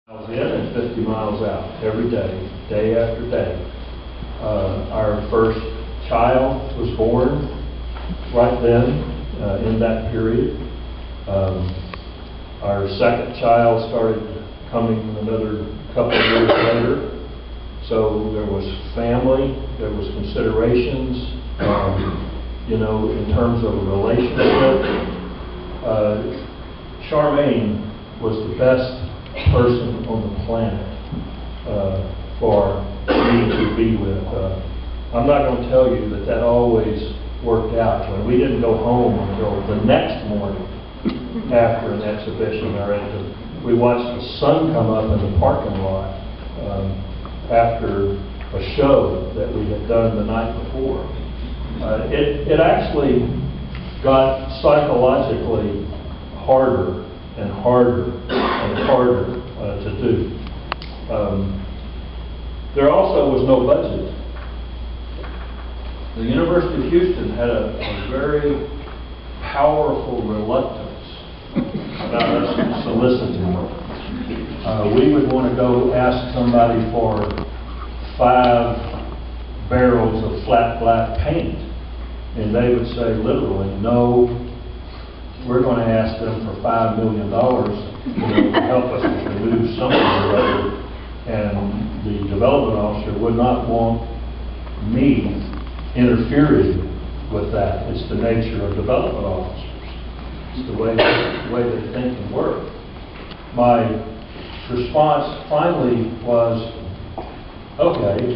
Miles in and 50 miles out every day, day after day. Our first child was born right then in that period. Our second child started coming another couple of years later. So there was family, there was considerations, in terms of a relationship. Charmaine was the best person on the planet for me to be with. I'm not going to tell you that always worked out. When we didn't go home until the next morning after an exhibition, we watched the sun come up in the parking lot after a show that we had done the night before. It actually got psychologically harder and harder and harder to do. There also was no budget. The University of Houston had a very powerful reluctance about us soliciting. We would want to go ask somebody for 5 barrels of flat black paint, and they would say literally, no, we're going to ask them for $5 million to help us remove something or other. And the development officer would not want me interfering with that. It's the nature of development officers. It's the way they think and work. My response finally was, okay,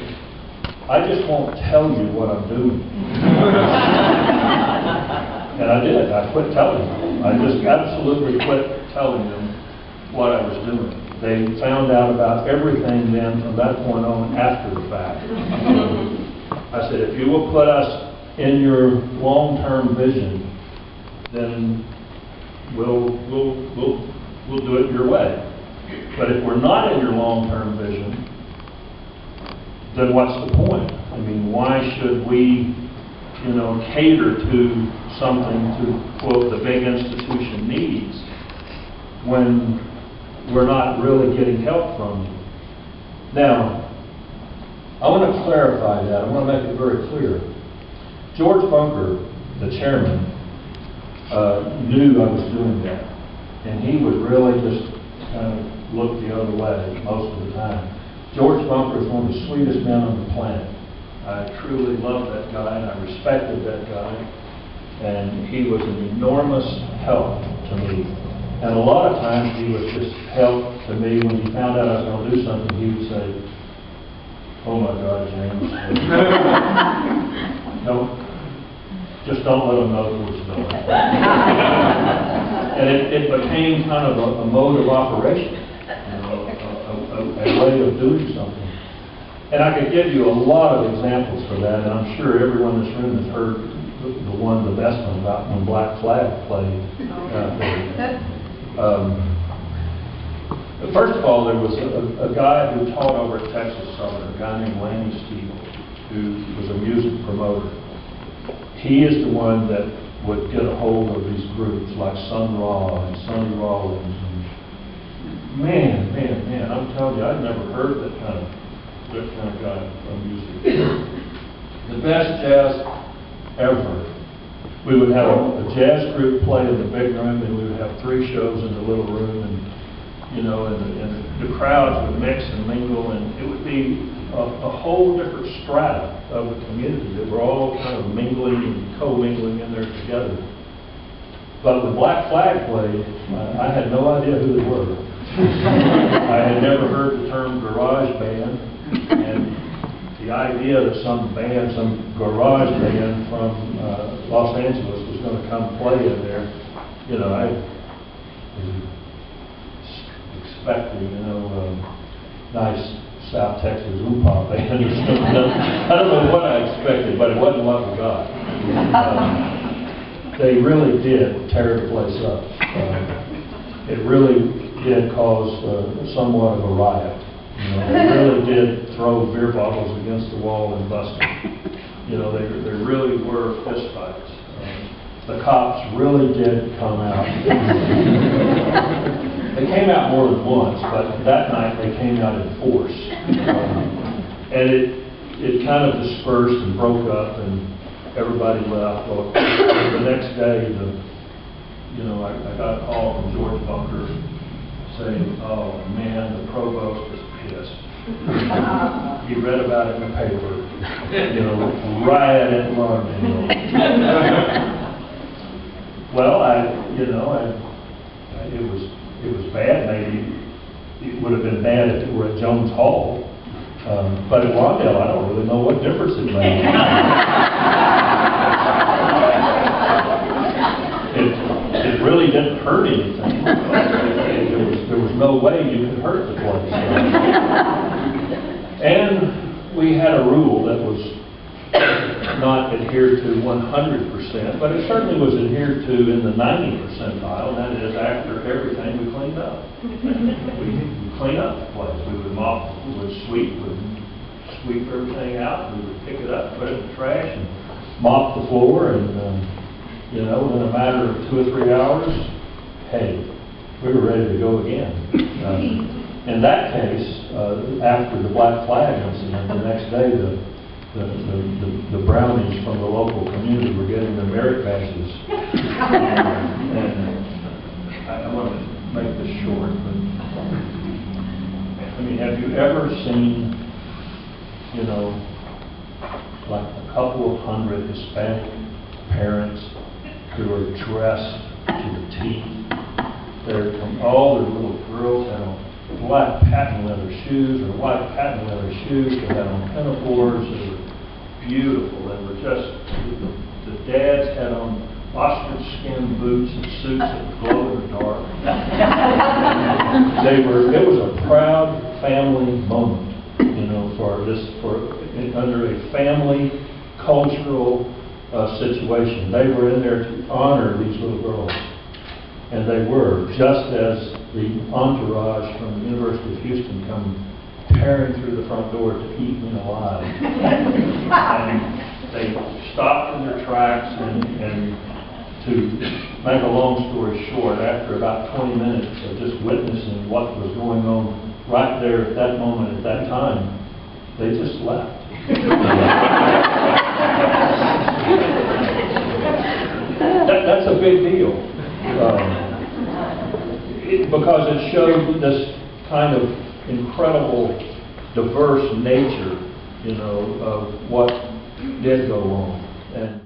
I just won't tell you what I'm doing. And I did. I quit telling them. I just absolutely quit telling them what I was doing. They found out about everything then from that point on after the fact. I said, if you will put us in your long-term vision, then we'll do it your way. But if we're not in your long-term vision, then what's the point? I mean, why should we, cater to something to, quote, the big institution needs when we're not really getting help from you? Now, I want to clarify that. I want to make it very clear. George Bunker, the chairman, knew I was doing that. And he would really just kind of look the other way most of the time. George Bunker is one of the sweetest men on the planet. I truly loved that guy and I respected that guy. And he was an enormous help to me. And a lot of times he was just help to me when he found out I was going to do something. He would say, "Oh my God, James, just don't let them know who it's doing." And it became kind of a mode of operation, a way of doing something. And I could give you a lot of examples for that, and I'm sure everyone in this room has heard the best one about when Black Flag played out there. First of all, there was a guy who taught over at Texas Southern, a guy named Lanny Steele, who was a music promoter. He is the one that would get a hold of these groups like Sun Ra and Sonny Rollins. And man, I'm telling you, I'd never heard that kind of guy of music. The best jazz ever. We would have a jazz group play in the big room, and we would have 3 shows in the little room, and and the crowds would mix and mingle, and it would be a whole different strata of the community that were all kind of mingling and co-mingling in there together. But when Black Flag played, I had no idea who they were. I had never heard the term garage band, and the idea that some garage band from Los Angeles was going to come play in there, I was expecting, nice South Texas oompa band or something. I don't know what I expected, but it wasn't what we got. They really did tear the place up. It really did cause somewhat of a riot. They really did throw beer bottles against the wall and bust them. There really were fist fights. The cops really did come out. They came out more than once, but that night they came out in force. And it kind of dispersed and broke up, and everybody left. Well, the next day, I got a call from George Bunker saying, "Oh man, the provost is pissed. He read about it in the paper. Riot at Lawndale." Well, it was bad. Maybe it would have been bad if it were at Jones Hall, but at Lawndale, I don't really know what difference it made. It really didn't hurt anything. There was no way you could hurt the place. And we had a rule that was not adhered to 100%, but it certainly was adhered to in the 90th percentile, and that is after everything we cleaned up. We clean up the place. We would mop, we would sweep everything out, we would pick it up, put it in the trash, and mop the floor, and in a matter of 2 or 3 hours, hey, we were ready to go again. In that case, after the Black Flag incident, the next day, the brownies from the local community were getting their merit badges. And I want to make this short, but have you ever seen, like a couple of hundred Hispanic parents who are dressed to the teeth? All their little girls had on black patent leather shoes or white patent leather shoes. They had on pinafores that were beautiful. They were just, the dads had on ostrich skin boots and suits that glow in the dark. It was a proud family moment, under a family cultural situation. They were in there to honor these little girls. And they were, just as the entourage from the University of Houston come tearing through the front door to eat me alive. And they stopped in their tracks, and to make a long story short, after about 20 minutes of just witnessing what was going on right there at that moment, at that time, they just left. That's a big deal. Because it showed this kind of incredible, diverse nature, of what did go on. And